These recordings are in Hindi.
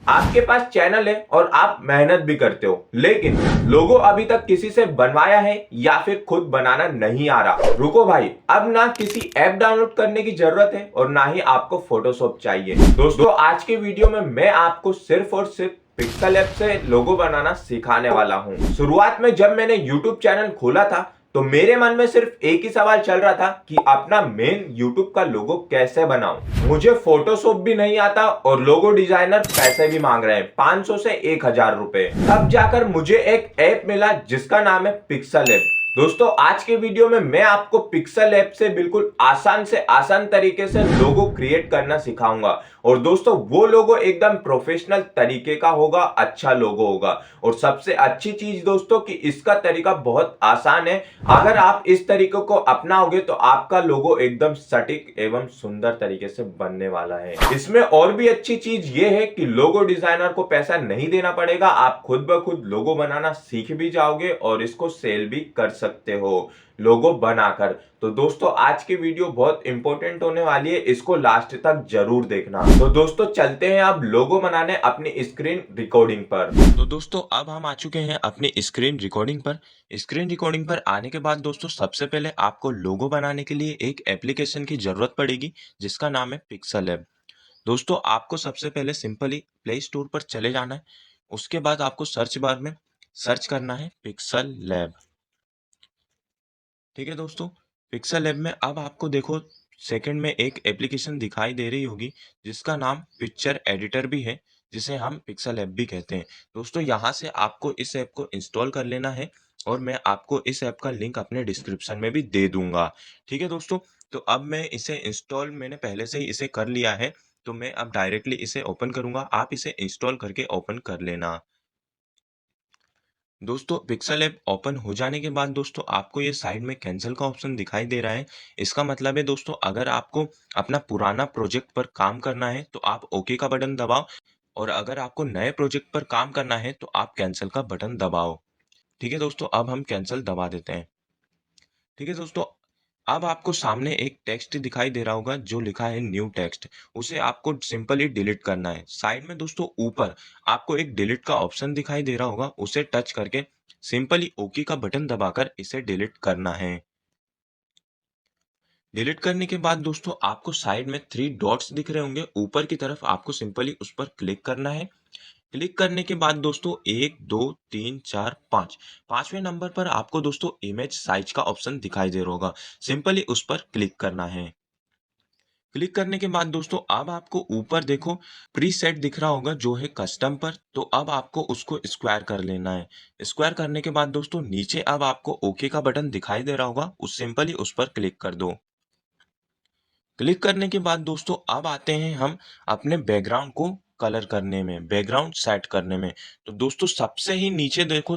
आपके पास चैनल है और आप मेहनत भी करते हो, लेकिन लोगो अभी तक किसी से बनवाया है या फिर खुद बनाना नहीं आ रहा। रुको भाई, अब ना किसी ऐप डाउनलोड करने की जरूरत है और ना ही आपको फोटोशॉप चाहिए। दोस्तों, आज के वीडियो में मैं आपको सिर्फ और सिर्फ पिक्सल ऐप से लोगो बनाना सिखाने वाला हूँ। शुरुआत में जब मैंने यूट्यूब चैनल खोला था तो मेरे मन में सिर्फ एक ही सवाल चल रहा था कि अपना मेन यूट्यूब का लोगो कैसे बनाऊं। मुझे फोटोशॉप भी नहीं आता और लोगो डिजाइनर पैसे भी मांग रहे हैं 500 से 1000 रुपए। तब जाकर मुझे एक ऐप मिला जिसका नाम है पिक्सल ऐप। दोस्तों, आज के वीडियो में मैं आपको पिक्सल ऐप से बिल्कुल आसान से आसान तरीके से लोगो क्रिएट करना सिखाऊंगा। और दोस्तों, वो लोगो एकदम प्रोफेशनल तरीके का होगा, अच्छा लोगो होगा। और सबसे अच्छी चीज दोस्तों कि इसका तरीका बहुत आसान है। अगर आप इस तरीके को अपनाओगे तो आपका लोगो एकदम सटीक एवं सुंदर तरीके से बनने वाला है। इसमें और भी अच्छी चीज ये है कि लोगो डिजाइनर को पैसा नहीं देना पड़ेगा, आप खुद ब खुद लोगो बनाना सीख भी जाओगे और इसको सेल भी कर सकते हो लोगो बनाकर। तो दोस्तों, आज की वीडियो बहुत इंपॉर्टेंट होने वाली है, इसको लास्ट तक जरूर देखना। तो दोस्तों, चलते हैं अब लोगो बनाने अपनी स्क्रीन रिकॉर्डिंग पर। तो दोस्तों अब हम आ चुके हैं अपनी स्क्रीन रिकॉर्डिंग पर। स्क्रीन रिकॉर्डिंग पर आने के बाद दोस्तों सबसे पहले आपको लोगो बनाने के लिए एक एप्लीकेशन की ज़रूरत पड़ेगी जिसका नाम है पिक्सल लैब। दोस्तों आपको सबसे पहले सिंपली प्ले स्टोर पर चले जाना है। उसके बाद आपको सर्च बार में सर्च करना है पिक्सल लैब। ठीक है दोस्तों, पिक्सल लैब में अब आपको देखो सेकंड में एक एप्लीकेशन दिखाई दे रही होगी जिसका नाम पिक्चर एडिटर भी है, जिसे हम पिक्सल ऐप भी कहते हैं। दोस्तों यहाँ से आपको इस ऐप को इंस्टॉल कर लेना है और मैं आपको इस ऐप का लिंक अपने डिस्क्रिप्शन में भी दे दूंगा। ठीक है दोस्तों, तो अब मैं इसे इंस्टॉल मैंने पहले से ही इसे कर लिया है, तो मैं अब डायरेक्टली इसे ओपन करूंगा। आप इसे इंस्टॉल करके ओपन कर लेना। दोस्तों पिक्सल ऐप ओपन हो जाने के बाद दोस्तों आपको ये साइड में कैंसिल का ऑप्शन दिखाई दे रहा है। इसका मतलब है दोस्तों अगर आपको अपना पुराना प्रोजेक्ट पर काम करना है तो आप ओके का बटन दबाओ, और अगर आपको नए प्रोजेक्ट पर काम करना है तो आप कैंसिल का बटन दबाओ। ठीक है दोस्तों, अब हम कैंसिल दबा देते हैं। ठीक है दोस्तों, अब आपको सामने एक टेक्स्ट दिखाई दे रहा होगा जो लिखा है न्यू टेक्स्ट। उसे आपको सिंपली डिलीट करना है। साइड में दोस्तों ऊपर आपको एक डिलीट का ऑप्शन दिखाई दे रहा होगा, उसे टच करके सिंपली ओके का बटन दबाकर इसे डिलीट करना है। डिलीट करने के बाद दोस्तों आपको साइड में थ्री डॉट्स दिख रहे होंगे ऊपर की तरफ, आपको सिंपली उस पर क्लिक करना है। क्लिक करने के बाद दोस्तों 1 2 3 4 5 पांचवें नंबर पर आपको दोस्तों इमेज साइज का ऑप्शन दिखाई दे रहा होगा, सिंपली उस पर क्लिक करना है। क्लिक करने के बाद दोस्तों अब आपको ऊपर देखो प्रीसेट दिख रहा होगा जो है कस्टम पर, तो अब आपको उसको स्क्वायर कर लेना है। स्क्वायर करने के बाद दोस्तों नीचे अब आपको ओके का बटन दिखाई दे रहा होगा, उस सिंपली उस पर क्लिक कर दो। क्लिक करने के बाद दोस्तों अब आते हैं हम अपने बैकग्राउंड को कलर करने में, बैकग्राउंड सेट करने में। तो दोस्तों सबसे ही नीचे देखो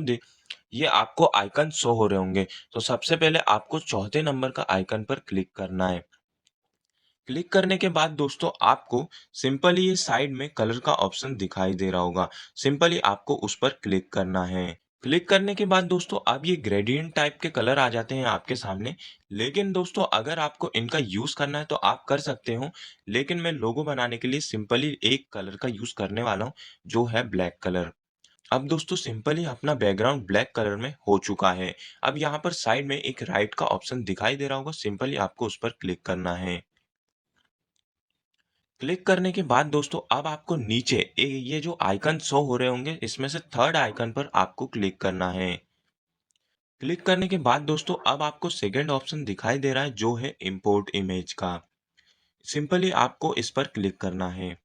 ये आपको आइकन शो हो रहे होंगे। तो सबसे पहले आपको चौथे नंबर का आइकन पर क्लिक करना है। क्लिक करने के बाद दोस्तों आपको सिंपली ये साइड में कलर का ऑप्शन दिखाई दे रहा होगा, सिंपली आपको उस पर क्लिक करना है। क्लिक करने के बाद दोस्तों अब ये ग्रेडियंट टाइप के कलर आ जाते हैं आपके सामने। लेकिन दोस्तों अगर आपको इनका यूज करना है तो आप कर सकते हो, लेकिन मैं लोगो बनाने के लिए सिंपली एक कलर का यूज करने वाला हूँ जो है ब्लैक कलर। अब दोस्तों सिंपली अपना बैकग्राउंड ब्लैक कलर में हो चुका है। अब यहाँ पर साइड में एक राइट का ऑप्शन दिखाई दे रहा होगा, सिंपली आपको उस पर क्लिक करना है। क्लिक करने के बाद दोस्तों अब आपको नीचे ये जो आइकन शो हो रहे होंगे इसमें से थर्ड आइकन पर आपको क्लिक करना है। क्लिक करने के बाद दोस्तों अब आपको सेकंड ऑप्शन दिखाई दे रहा है जो है इंपोर्ट इमेज का, सिंपली आपको इस पर क्लिक करना है।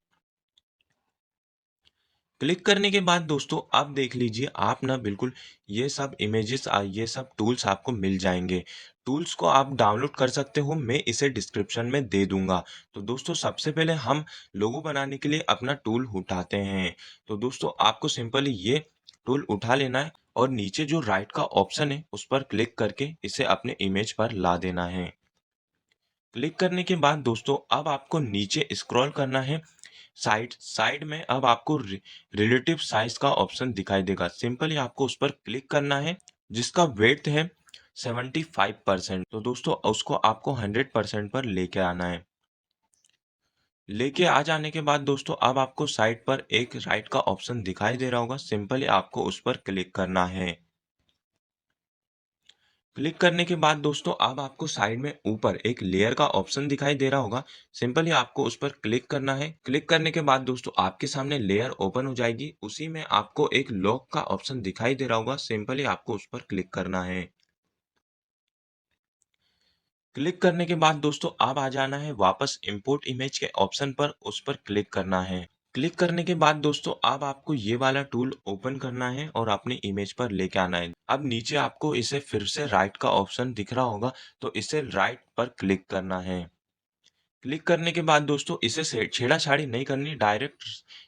क्लिक करने के बाद दोस्तों अब देख लीजिए आप ना बिल्कुल ये सब इमेजेस ये सब टूल्स आपको मिल जाएंगे। टूल्स को आप डाउनलोड कर सकते हो, मैं इसे डिस्क्रिप्शन में दे दूंगा। तो दोस्तों सबसे पहले हम लोगो बनाने के लिए अपना टूल उठाते हैं। तो दोस्तों आपको सिंपली ये टूल उठा लेना है और नीचे जो राइट का ऑप्शन है उस पर क्लिक करके इसे अपने इमेज पर ला देना है। क्लिक करने के बाद दोस्तों अब आपको नीचे स्क्रॉल करना है। साइड साइड में अब आपको रिलेटिव साइज का ऑप्शन दिखाई देगा, सिंपली आपको उस पर क्लिक करना है जिसका वेट है 75%। तो दोस्तों उसको आपको 100% पर लेके आना है। लेके आ जाने के बाद दोस्तों अब आपको साइड पर एक राइट का ऑप्शन दिखाई दे रहा होगा, सिंपली आपको उस पर क्लिक करना है। क्लिक करने के बाद दोस्तों अब आपको साइड में ऊपर एक लेयर का ऑप्शन दिखाई दे रहा होगा, सिंपली आपको उस पर क्लिक करना है। क्लिक करने के बाद दोस्तों आपके सामने लेयर ओपन हो जाएगी, उसी में आपको एक लॉक का ऑप्शन दिखाई दे रहा होगा, सिंपली आपको उस पर क्लिक करना है। क्लिक करने के बाद दोस्तों अब आ जाना है वापस इंपोर्ट इमेज के ऑप्शन पर, उस पर क्लिक करना है। क्लिक करने के बाद दोस्तों अब आपको ये वाला टूल ओपन करना है और अपनी इमेज पर लेके आना है। अब नीचे आपको इसे फिर से राइट का ऑप्शन दिख रहा होगा, तो इसे राइट पर क्लिक करना है। क्लिक करने के बाद दोस्तों इसे छेड़ाछाड़ी नहीं करनी, डायरेक्ट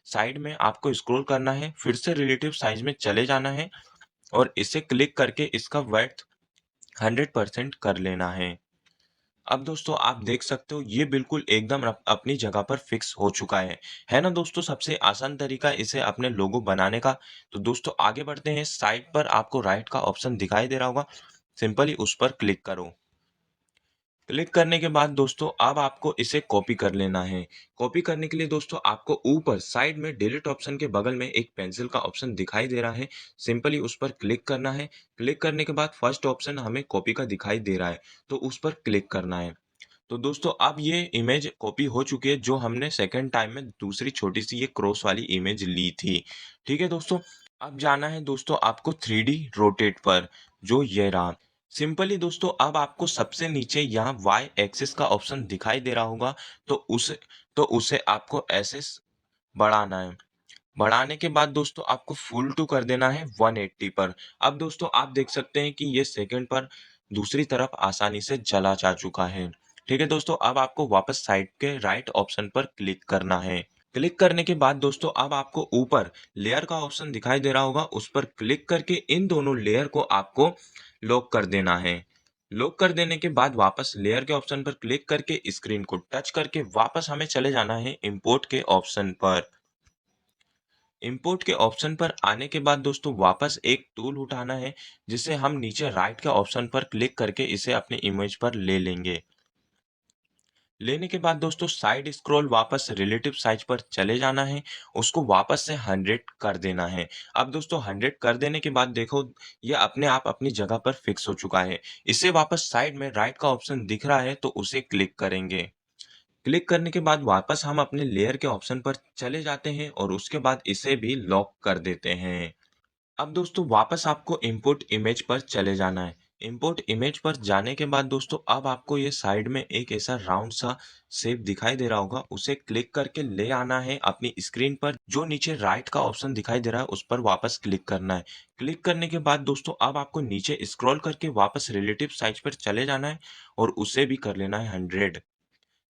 साइड में आपको स्क्रॉल करना है, फिर से रिलेटिव साइज में चले जाना है और इसे क्लिक करके इसका विड्थ 100% कर लेना है। अब दोस्तों आप देख सकते हो ये बिल्कुल एकदम अपनी जगह पर फिक्स हो चुका है ना दोस्तों। सबसे आसान तरीका इसे अपने लोगो बनाने का। तो दोस्तों आगे बढ़ते हैं, साइड पर आपको राइट का ऑप्शन दिखाई दे रहा होगा, सिंपली उस पर क्लिक करो। क्लिक करने के बाद दोस्तों अब आपको इसे कॉपी कर लेना है। कॉपी करने के लिए दोस्तों आपको ऊपर साइड में डिलीट ऑप्शन के बगल में एक पेंसिल का ऑप्शन दिखाई दे रहा है, सिंपली उस पर क्लिक करना है। क्लिक करने के बाद फर्स्ट ऑप्शन हमें कॉपी का दिखाई दे रहा है, तो उस पर क्लिक करना है। तो दोस्तों अब ये इमेज कॉपी हो चुकी है, जो हमने सेकंड टाइम में दूसरी छोटी सी ये क्रॉस वाली इमेज ली थी। ठीक है दोस्तों, अब जाना है दोस्तों आपको 3D रोटेट पर, जो ये रहा। सिंपली दोस्तों अब आपको सबसे नीचे यहाँ वाई एक्सिस का ऑप्शन दिखाई दे रहा होगा, तो उसे आपको ऐसे बढ़ाना है। बढ़ाने के बाद दोस्तों आपको फुल टू कर देना है 180 पर। अब दोस्तों आप देख सकते हैं कि ये सेकंड पर दूसरी तरफ आसानी से चला जा चुका है। ठीक है दोस्तों, अब आपको वापस साइड के राइट ऑप्शन पर क्लिक करना है। क्लिक करने के बाद दोस्तों अब आपको ऊपर लेयर का ऑप्शन दिखाई दे रहा होगा, उस पर क्लिक करके इन दोनों लेयर को आपको लॉक कर देना है। लॉक कर देने के बाद वापस लेयर के ऑप्शन पर क्लिक करके स्क्रीन को टच करके वापस हमें चले जाना है इंपोर्ट के ऑप्शन पर। इंपोर्ट के ऑप्शन पर आने के बाद दोस्तों वापस एक टूल उठाना है, जिसे हम नीचे राइट के ऑप्शन पर क्लिक करके इसे अपनी इमेज पर ले लेंगे। लेने के बाद दोस्तों साइड स्क्रॉल वापस रिलेटिव साइज पर चले जाना है, उसको वापस से 100 कर देना है। अब दोस्तों 100 कर देने के बाद देखो ये अपने आप अपनी जगह पर फिक्स हो चुका है। इसे वापस साइड में राइट का ऑप्शन दिख रहा है, तो उसे क्लिक करेंगे। क्लिक करने के बाद वापस हम अपने लेयर के ऑप्शन पर चले जाते हैं और उसके बाद इसे भी लॉक कर देते हैं। अब दोस्तों वापस आपको इंपोर्ट इमेज पर चले जाना है। इंपोर्ट इमेज पर जाने के बाद दोस्तों अब आपको ये साइड में एक ऐसा राउंड सा शेप दिखाई दे रहा होगा, उसे क्लिक करके ले आना है अपनी स्क्रीन पर। जो नीचे राइट का ऑप्शन दिखाई दे रहा है उस पर वापस क्लिक करना है। क्लिक करने के बाद दोस्तों अब आपको नीचे स्क्रॉल करके वापस रिलेटिव साइज पर चले जाना है और उसे भी कर लेना है 100।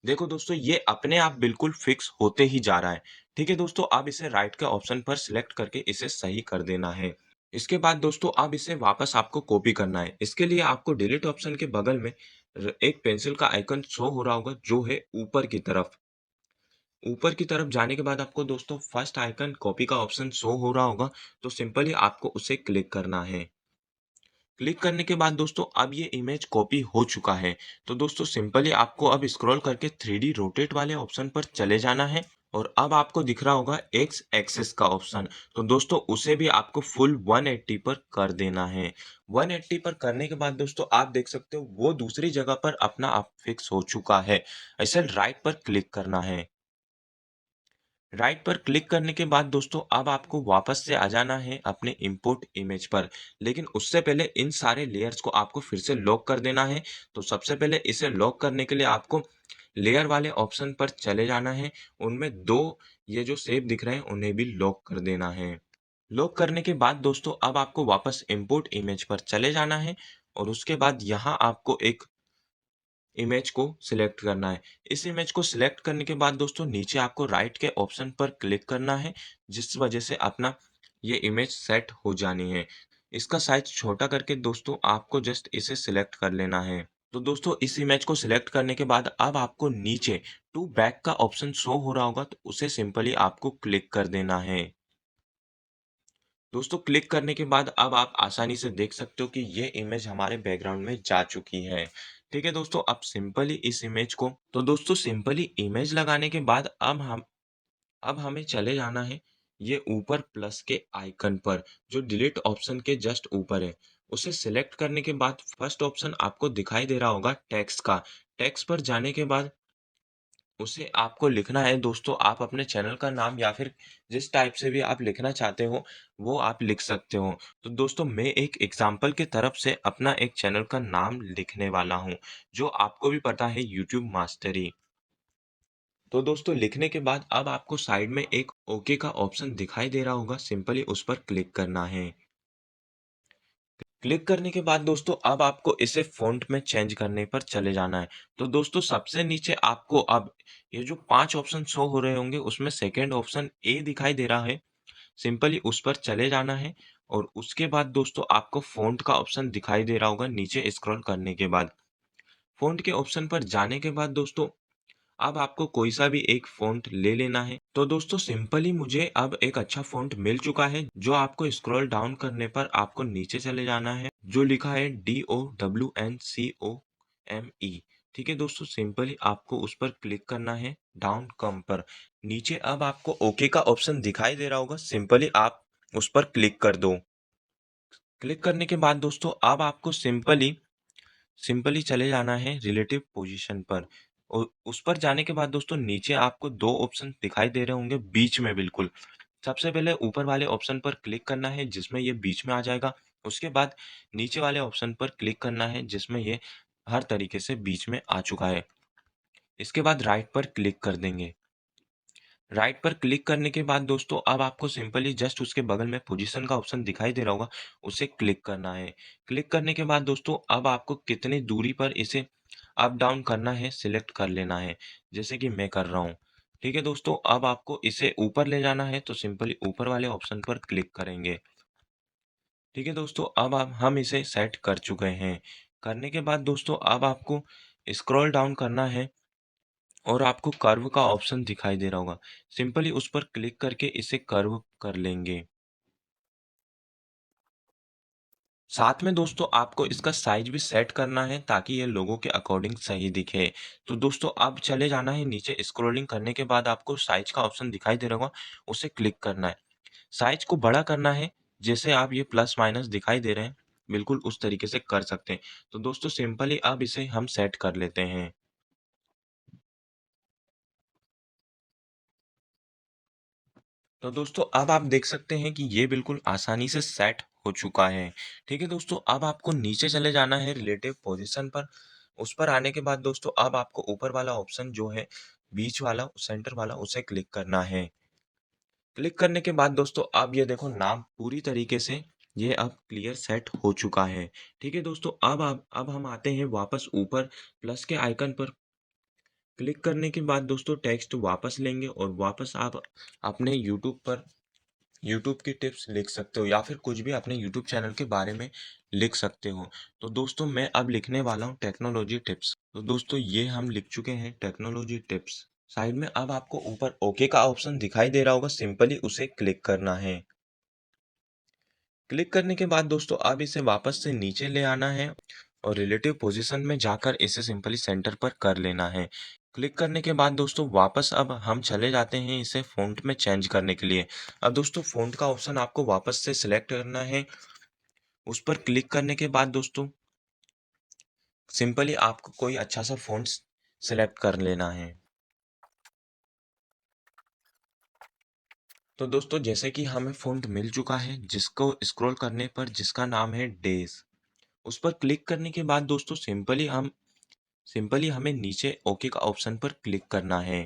देखो दोस्तों ये अपने आप बिल्कुल फिक्स होते ही जा रहा है। ठीक है दोस्तों, अब इसे राइट के ऑप्शन पर सिलेक्ट करके इसे सही कर देना है। इसके बाद दोस्तों अब इसे वापस आपको कॉपी करना है। इसके लिए आपको डिलीट ऑप्शन के बगल में एक पेंसिल का आइकन शो हो रहा होगा, जो है ऊपर की तरफ। ऊपर की तरफ जाने के बाद आपको दोस्तों फर्स्ट आइकन कॉपी का ऑप्शन शो हो रहा होगा, तो सिंपली आपको उसे क्लिक करना है। क्लिक करने के बाद दोस्तों अब ये इमेज कॉपी हो चुका है। तो दोस्तों सिंपली आपको अब स्क्रॉल करके 3D रोटेट वाले ऑप्शन पर चले जाना है और अब आपको दिख रहा होगा एक्स एक्सिस का ऑप्शन। तो दोस्तों उसे भी आपको फुल 180 पर कर देना है। 180 पर करने के बाद दोस्तों आप देख सकते हो वो दूसरी जगह पर अपना आप फिक्स हो चुका है। ऐसे राइट पर क्लिक करना है। राइट पर क्लिक करने के बाद दोस्तों अब आपको वापस से आ जाना है अपने इंपोर्ट इमेज पर, लेकिन उससे पहले इन सारे लेयर्स को आपको फिर से लॉक कर देना है। तो सबसे पहले इसे लॉक करने के लिए आपको लेयर वाले ऑप्शन पर चले जाना है, उनमें दो ये जो शेप दिख रहे हैं उन्हें भी लॉक कर देना है। लॉक करने के बाद दोस्तों अब आपको वापस इंपोर्ट इमेज पर चले जाना है और उसके बाद यहाँ आपको एक इमेज को सिलेक्ट करना है। इस इमेज को सिलेक्ट करने के बाद दोस्तों नीचे आपको राइट के ऑप्शन पर क्लिक करना है, जिस वजह से अपना ये इमेज सेट हो जानी है। इसका साइज छोटा करके दोस्तों आपको जस्ट इसे सिलेक्ट कर लेना है। तो दोस्तों इस इमेज को सिलेक्ट करने के बाद अब आपको नीचे टू बैक का ऑप्शन शो हो रहा होगा, तो उसे सिंपली आपको क्लिक कर देना है। दोस्तों क्लिक करने के बाद अब आप आसानी से देख सकते हो कि ये इमेज हमारे बैकग्राउंड में जा चुकी है। ठीक है दोस्तों, अब सिंपली इस इमेज को, तो दोस्तों सिंपली इमेज लगाने के बाद अब हमें चले जाना है ये ऊपर प्लस के आइकन पर, जो डिलीट ऑप्शन के जस्ट ऊपर है। उसे सिलेक्ट करने के बाद फर्स्ट ऑप्शन आपको दिखाई दे रहा होगा टेक्स्ट का। टेक्स्ट पर जाने के बाद उसे आपको लिखना है दोस्तों, आप अपने चैनल का नाम या फिर जिस टाइप से भी आप लिखना चाहते हो वो आप लिख सकते हो। तो दोस्तों मैं एक एग्जाम्पल की तरफ से अपना एक चैनल का नाम लिखने वाला हूँ, जो आपको भी पता है, यूट्यूब मास्टरी। तो दोस्तों लिखने के बाद अब आपको साइड में एक ओके का ऑप्शन दिखाई दे रहा होगा, सिंपली उस पर क्लिक करना है। क्लिक करने के बाद दोस्तों अब आपको इसे फ़ॉन्ट में चेंज करने पर चले जाना है। तो दोस्तों सबसे नीचे आपको अब ये जो 5 ऑप्शन शो हो रहे होंगे उसमें सेकंड ऑप्शन ए दिखाई दे रहा है, सिंपली उस पर चले जाना है। और उसके बाद दोस्तों आपको फ़ॉन्ट का ऑप्शन दिखाई दे रहा होगा नीचे स्क्रॉल करने के बाद। फ़ॉन्ट के ऑप्शन पर जाने के बाद दोस्तों अब आपको कोई सा भी एक फ़ॉन्ट ले लेना है। तो दोस्तों सिंपली मुझे अब एक अच्छा फ़ॉन्ट मिल चुका है, जो आपको स्क्रॉल डाउन करने पर आपको नीचे चले जाना है, जो लिखा है DOWNCOME। ठीक है दोस्तों, सिंपली आपको उस पर क्लिक करना है डाउन कम पर। नीचे अब आपको ओके का ऑप्शन दिखाई दे रहा होगा, सिंपली आप उस पर क्लिक कर दो। क्लिक करने के बाद दोस्तों अब आपको सिंपली चले जाना है रिलेटिव पोजीशन पर। और उस पर जाने के बाद दोस्तों नीचे आपको दो ऑप्शन दिखाई दे रहे होंगे बीच में बिल्कुल। सबसे पहले ऊपर वाले ऑप्शन पर क्लिक करना है जिसमें ये बीच में आ जाएगा। उसके बाद नीचे वाले ऑप्शन पर क्लिक करना है जिसमें ये हर तरीके से बीच में आ चुका है। इसके बाद राइट पर क्लिक कर देंगे। राइट पर क्लिक करने के बाद दोस्तों अब आपको सिंपली जस्ट उसके बगल में पोजीशन का ऑप्शन दिखाई दे रहा होगा, उसे क्लिक करना है। क्लिक करने के बाद दोस्तों अब आपको कितनी दूरी पर इसे अप डाउन करना है सिलेक्ट कर लेना है, जैसे कि मैं कर रहा हूँ। ठीक है दोस्तों, अब आपको इसे ऊपर ले जाना है तो सिंपली ऊपर वाले ऑप्शन पर क्लिक करेंगे। ठीक है दोस्तों, अब आप हम इसे सेट कर चुके हैं। करने के बाद दोस्तों अब आपको स्क्रॉल डाउन करना है और आपको कर्व का ऑप्शन दिखाई दे रहा होगा, सिंपली उस पर क्लिक करके इसे कर्व कर लेंगे। साथ में दोस्तों आपको इसका साइज भी सेट करना है ताकि ये लोगों के अकॉर्डिंग सही दिखे। तो दोस्तों अब चले जाना है नीचे, स्क्रॉलिंग करने के बाद आपको साइज का ऑप्शन दिखाई दे रहा होगा, उसे क्लिक करना है। साइज को बड़ा करना है, जैसे आप ये प्लस माइनस दिखाई दे रहे हैं, बिल्कुल उस तरीके से कर सकते हैं। तो दोस्तों सिंपली अब इसे हम सेट कर लेते हैं। तो दोस्तों अब आप देख सकते हैं कि ये बिल्कुल आसानी से सेट हो चुका है। ठीक है दोस्तों, अब आपको नीचे चले जाना है रिलेटिव पोजीशन पर। उस पर आने के बाद दोस्तों अब आपको ऊपर वाला ऑप्शन जो है बीच वाला सेंटर वाला उसे क्लिक करना है। क्लिक करने के बाद दोस्तों अब ये देखो नाम पूरी तरीके से ये अब क्लियर सेट हो चुका है। ठीक है दोस्तों, अब हम आते हैं वापस ऊपर प्लस के आइकन पर। क्लिक करने के बाद दोस्तों टेक्स्ट वापस लेंगे और वापस आप अपने यूट्यूब की टिप्स लिख सकते हो या फिर कुछ भी अपने यूट्यूब चैनल के बारे में लिख सकते हो। तो दोस्तों मैं अब लिखने वाला हूँ टेक्नोलॉजी टिप्स। तो दोस्तों ये हम लिख चुके हैं टेक्नोलॉजी टिप्स। साइड में अब आपको ऊपर ओके का ऑप्शन दिखाई दे रहा होगा, सिंपली उसे क्लिक करना है। क्लिक करने के बाद दोस्तों अब इसे वापस से नीचे ले आना है और रिलेटिव पोजीशन में जाकर इसे सिंपली सेंटर पर कर लेना है। क्लिक करने के बाद दोस्तों वापस अब हम चले जाते हैं इसे फ़ॉन्ट में चेंज करने के लिए। अब दोस्तों फ़ॉन्ट का ऑप्शन आपको वापस से सिलेक्ट करना है। उस पर क्लिक करने के बाद दोस्तों सिंपली आपको कोई अच्छा सा फ़ॉन्ट सेलेक्ट कर लेना है। तो दोस्तों जैसे कि हमें फ़ॉन्ट मिल चुका है जिसको स्क्रॉल करने पर जिसका नाम है डेज़। उस पर क्लिक करने के बाद दोस्तों सिंपली हमें नीचे ओके का ऑप्शन पर क्लिक करना है।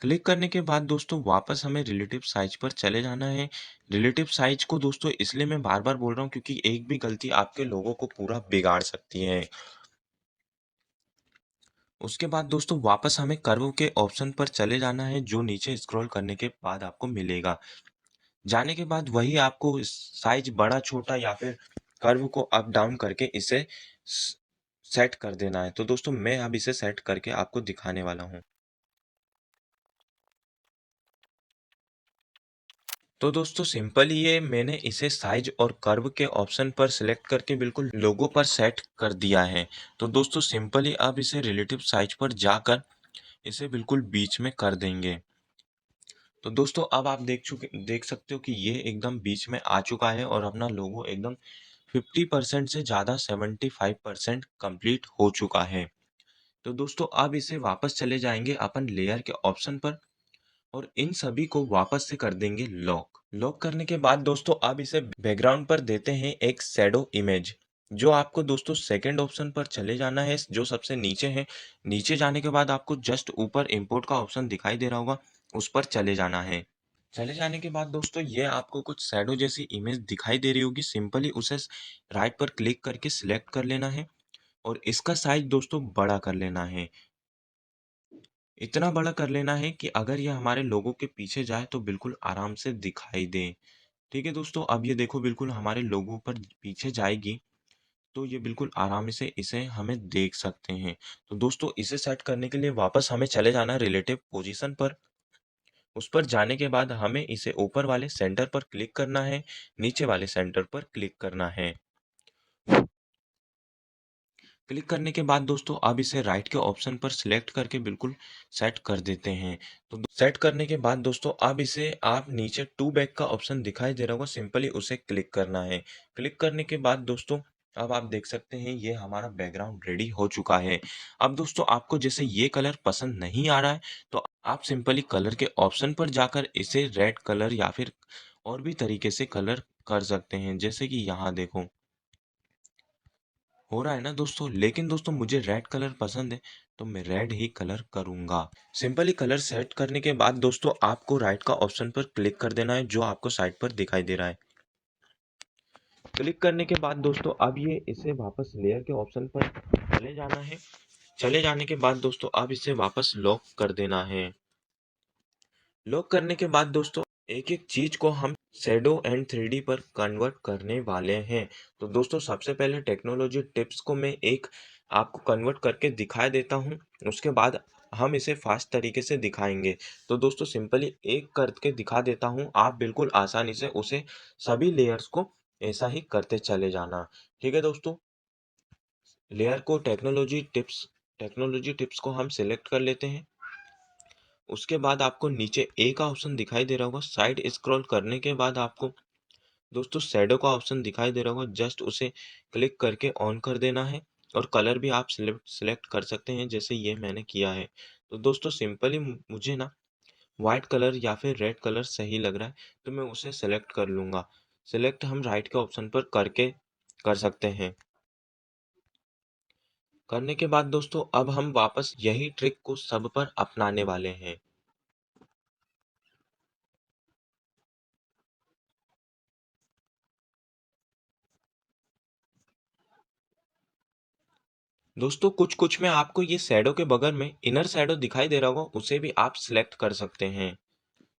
क्लिक करने के बाद दोस्तों वापस हमें रिलेटिव साइज पर चले जाना है। रिलेटिव साइज को दोस्तों इसलिए मैं बार बार बोल रहा हूँ क्योंकि एक भी गलती आपके लोगों को पूरा बिगाड़ सकती है। उसके बाद दोस्तों वापस हमें कर्व के ऑप्शन पर चले जाना है जो नीचे स्क्रॉल करने के बाद आपको मिलेगा। जाने के बाद वही आपको साइज बड़ा छोटा या फिर कर्व को अप डाउन करके इसे सेट कर देना है। तो दोस्तों मैं अब इसे सेट करके आपको दिखाने वाला हूँ। तो दोस्तों सिंपली ये मैंने इसे साइज और कर्व के ऑप्शन पर सिलेक्ट करके बिल्कुल लोगो पर सेट कर दिया है। तो दोस्तों सिंपली अब इसे रिलेटिव साइज पर जाकर इसे बिल्कुल बीच में कर देंगे। तो दोस्तों अब आप देख सकते हो कि ये एकदम बीच में आ चुका है और अपना लोगो एकदम 50% से ज़्यादा 75% कंप्लीट हो चुका है। तो दोस्तों अब इसे वापस चले जाएंगे अपन लेयर के ऑप्शन पर और इन सभी को वापस से कर देंगे लॉक। लॉक करने के बाद दोस्तों अब इसे बैकग्राउंड पर देते हैं एक शैडो इमेज। जो आपको दोस्तों सेकंड ऑप्शन पर चले जाना है जो सबसे नीचे है। नीचे जाने के बाद आपको जस्ट ऊपर इंपोर्ट का ऑप्शन दिखाई दे रहा होगा, उस पर चले जाना है। चले जाने के बाद दोस्तों ये आपको कुछ शैडो जैसी इमेज दिखाई दे रही होगी, सिंपली उसे राइट पर क्लिक करके सिलेक्ट कर लेना है और इसका साइज दोस्तों बड़ा कर लेना है। इतना बड़ा कर लेना है कि अगर ये हमारे लोगों के पीछे जाए तो बिल्कुल आराम से दिखाई दे। ठीक है दोस्तों, अब ये देखो बिल्कुल हमारे लोगों पर पीछे जाएगी तो ये बिल्कुल आराम से इसे हमें देख सकते हैं। तो दोस्तों इसे सेट करने के लिए वापस हमें चले जाना है रिलेटिव पोजीशन पर। उस पर जाने के बाद हमें इसे ऊपर वाले सेंटर पर क्लिक करना है, नीचे वाले सेंटर पर क्लिक करना है। क्लिक करने के बाद दोस्तों अब इसे राइट के ऑप्शन पर सिलेक्ट करके बिल्कुल सेट कर देते हैं। तो सेट करने के बाद दोस्तों अब इसे आप नीचे टू बैक का ऑप्शन दिखाई दे रहा होगा, सिंपली उसे क्लिक करना है। क्लिक करने के बाद दोस्तों अब आप देख सकते हैं ये हमारा बैकग्राउंड रेडी हो चुका है। अब दोस्तों आपको जैसे ये कलर पसंद नहीं आ रहा है तो आप सिंपली कलर के ऑप्शन पर जाकर इसे रेड कलर या फिर और भी तरीके से कलर कर सकते हैं, जैसे कि यहाँ देखो हो रहा है ना दोस्तों। लेकिन दोस्तों मुझे रेड कलर पसंद है तो मैं रेड ही कलर करूंगा। सिंपली कलर सेट करने के बाद दोस्तों आपको राइट का ऑप्शन पर क्लिक कर देना है जो आपको साइड पर दिखाई दे रहा है। क्लिक करने के बाद दोस्तों अब ये इसे वापस लेयर के ऑप्शन पर चले जाना है। चले जाने के बाद दोस्तों अब इसे वापस लॉक कर देना है। लॉक करने के बाद दोस्तों एक एक चीज को हम शैडो एंड 3D पर कन्वर्ट करने वाले हैं। तो दोस्तों सबसे पहले टेक्नोलॉजी टिप्स को मैं एक आपको कन्वर्ट करके दिखा देता हूँ, उसके बाद हम इसे फास्ट तरीके से दिखाएंगे। तो दोस्तों सिंपली एक करके दिखा देता हूँ, आप बिल्कुल आसानी से उसे सभी लेयर्स को ऐसा ही करते चले जाना। ठीक है दोस्तों, लेयर को टेक्नोलॉजी टिप्स को हम सिलेक्ट कर लेते हैं। उसके बाद आपको नीचे ए का ऑप्शन दिखाई दे रहा होगा, साइड स्क्रॉल करने के बाद आपको दोस्तों शैडो का ऑप्शन दिखाई दे रहा होगा, जस्ट उसे क्लिक करके ऑन कर देना है। और कलर भी आप सिलेक्ट कर सकते हैं जैसे ये मैंने किया है। तो दोस्तों सिंपली मुझे ना वाइट कलर या फिर रेड कलर सही लग रहा है तो मैं उसे सेलेक्ट कर लूँगा। सिलेक्ट हम राइट के ऑप्शन पर करके कर सकते हैं। करने के बाद दोस्तों अब हम वापस यही ट्रिक को सब पर अपनाने वाले हैं। दोस्तों कुछ कुछ में आपको ये शैडो के बगल में इनर शैडो दिखाई दे रहा होगा, उसे भी आप सिलेक्ट कर सकते हैं।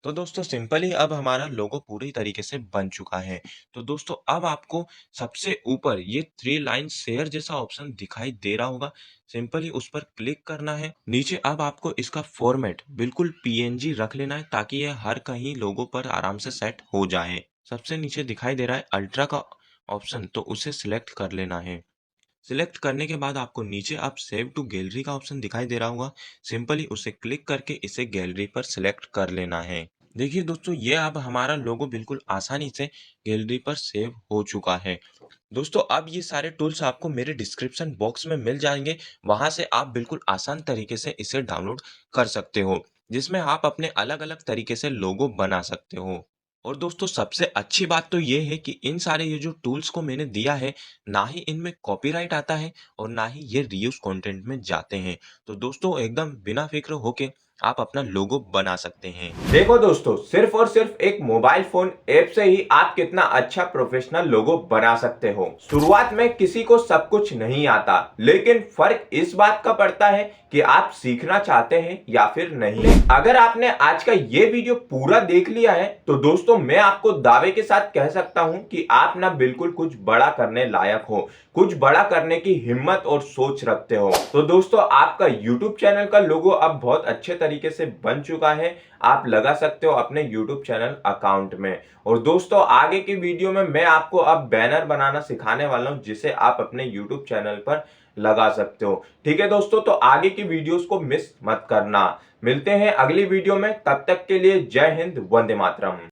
तो दोस्तों सिंपली अब हमारा लोगो पूरी तरीके से बन चुका है। तो दोस्तों अब आपको सबसे ऊपर ये थ्री लाइन शेयर जैसा ऑप्शन दिखाई दे रहा होगा, सिंपली उस पर क्लिक करना है। नीचे अब आपको इसका फॉर्मेट बिल्कुल पीएनजी रख लेना है ताकि यह हर कहीं लोगो पर आराम से सेट हो जाए। सबसे नीचे दिखाई दे रहा है अल्ट्रा का ऑप्शन, तो उसे सिलेक्ट कर लेना है। सिलेक्ट करने के बाद आपको नीचे आप सेव टू गैलरी का ऑप्शन दिखाई दे रहा होगा, सिंपली उसे क्लिक करके इसे गैलरी पर सिलेक्ट कर लेना है। देखिए दोस्तों ये अब हमारा लोगो बिल्कुल आसानी से गैलरी पर सेव हो चुका है। दोस्तों अब ये सारे टूल्स आपको मेरे डिस्क्रिप्शन बॉक्स में मिल जाएंगे, वहां से आप बिल्कुल आसान तरीके से इसे डाउनलोड कर सकते हो, जिसमें आप अपने अलग अलग तरीके से लोगो बना सकते हो। और दोस्तों सबसे अच्छी बात तो ये है कि इन सारे ये जो टूल्स को मैंने दिया है, ना ही इनमें कॉपीराइट आता है और ना ही ये रीयूज कंटेंट में जाते हैं। तो दोस्तों एकदम बिना फिक्र होके आप अपना लोगो बना सकते हैं। देखो दोस्तों, सिर्फ और सिर्फ एक मोबाइल फोन ऐप से ही आप कितना अच्छा प्रोफेशनल लोगो बना सकते हो। शुरुआत में किसी को सब कुछ नहीं आता, लेकिन फर्क इस बात का पड़ता है कि आप सीखना चाहते हैं या फिर नहीं। अगर आपने आज का ये वीडियो पूरा देख लिया है तो दोस्तों मैं आपको दावे के साथ कह सकता हूं कि आप ना बिल्कुल कुछ बड़ा करने लायक हो, कुछ बड़ा करने की हिम्मत और सोच रखते हो। तो दोस्तों आपका YouTube चैनल का लोगो अब बहुत अच्छे तरीके से बन चुका है, आप लगा सकते हो अपने YouTube चैनल अकाउंट में। और दोस्तों आगे की वीडियो में मैं आपको अब बैनर बनाना सिखाने वाला हूं जिसे आप अपने YouTube चैनल पर लगा सकते हो। ठीक है दोस्तों, तो आगे की वीडियोस को मिस मत करना। मिलते हैं अगली वीडियो में, तब तक के लिए जय हिंद, वंदे मातरम।